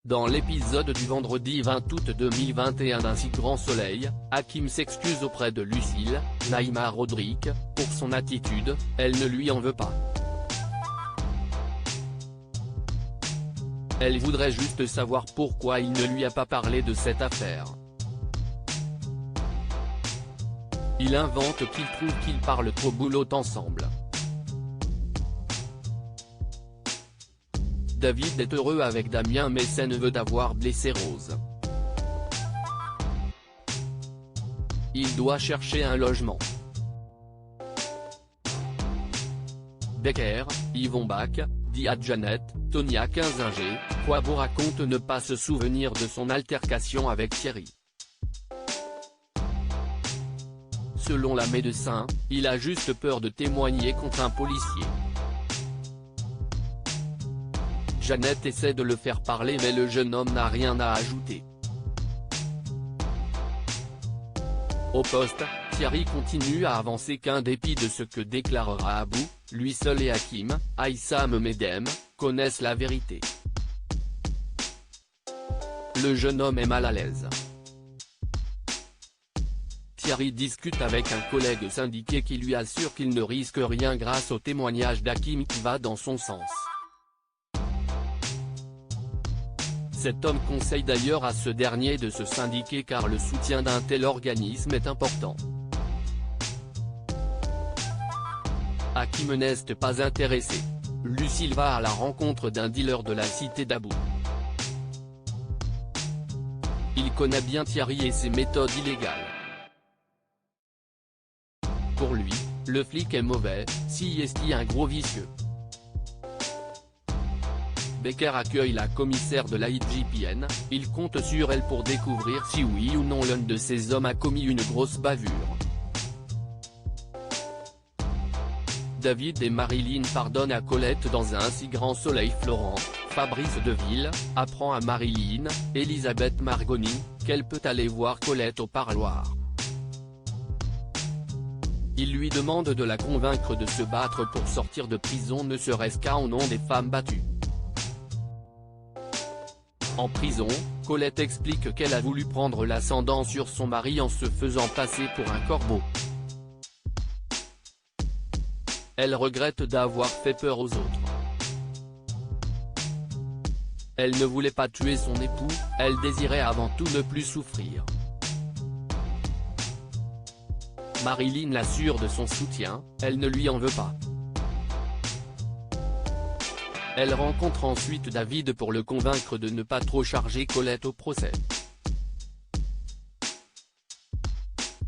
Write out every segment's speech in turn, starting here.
Dans l'épisode du vendredi 20 août 2021 d'un si grand soleil, Hakim s'excuse auprès de Lucille, Naïma Rodrigue, pour son attitude, elle ne lui en veut pas. Elle voudrait juste savoir pourquoi il ne lui a pas parlé de cette affaire. Il invente qu'il trouve qu'ils parlent trop boulot ensemble. David est heureux avec Damien mais ne veut d'avoir blessé Rose. Il doit chercher un logement. Becker, Yvon Bach, dit à Janet, Tonia Kinzinger, Quabo raconte ne pas se souvenir de son altercation avec Thierry. Selon la médecin, il a juste peur de témoigner contre un policier. Janet essaie de le faire parler mais le jeune homme n'a rien à ajouter. Au poste, Thierry continue à avancer qu'en dépit de ce que déclarera Abou, lui seul et Hakim, Aïssam Medem, connaissent la vérité. Le jeune homme est mal à l'aise. Thierry discute avec un collègue syndiqué qui lui assure qu'il ne risque rien grâce au témoignage d'Hakim qui va dans son sens. Cet homme conseille d'ailleurs à ce dernier de se syndiquer car le soutien d'un tel organisme est important. Hakim n'est pas intéressé. Lucille va à la rencontre d'un dealer de la cité d'Abou. Il connaît bien Thierry et ses méthodes illégales. Pour lui, le flic est mauvais, si est un gros vicieux. Becker accueille la commissaire de la IGPN, il compte sur elle pour découvrir si oui ou non l'un de ces hommes a commis une grosse bavure. David et Marilyn pardonnent à Colette dans un si grand soleil Florent, Fabrice Deville, apprend à Marilyn, Elisabeth Margoni, qu'elle peut aller voir Colette au parloir. Il lui demande de la convaincre de se battre pour sortir de prison ne serait-ce qu'en nom des femmes battues. En prison, Colette explique qu'elle a voulu prendre l'ascendant sur son mari en se faisant passer pour un corbeau. Elle regrette d'avoir fait peur aux autres. Elle ne voulait pas tuer son époux, elle désirait avant tout ne plus souffrir. Marilyn l'assure de son soutien, elle ne lui en veut pas. Elle rencontre ensuite David pour le convaincre de ne pas trop charger Colette au procès.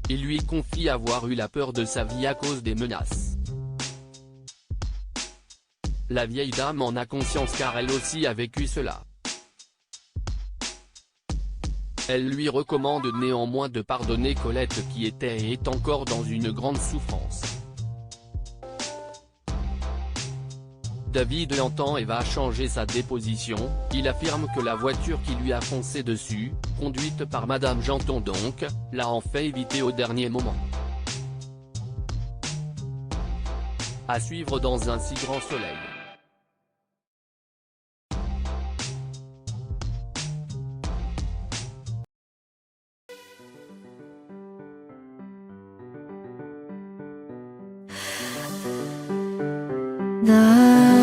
Il lui confie avoir eu la peur de sa vie à cause des menaces. La vieille dame en a conscience car elle aussi a vécu cela. Elle lui recommande néanmoins de pardonner Colette qui était et est encore dans une grande souffrance. David l'entend et va changer sa déposition, il affirme que la voiture qui lui a foncé dessus, conduite par Madame Janton donc, l'a en fait évité au dernier moment. À suivre dans un si grand soleil. 나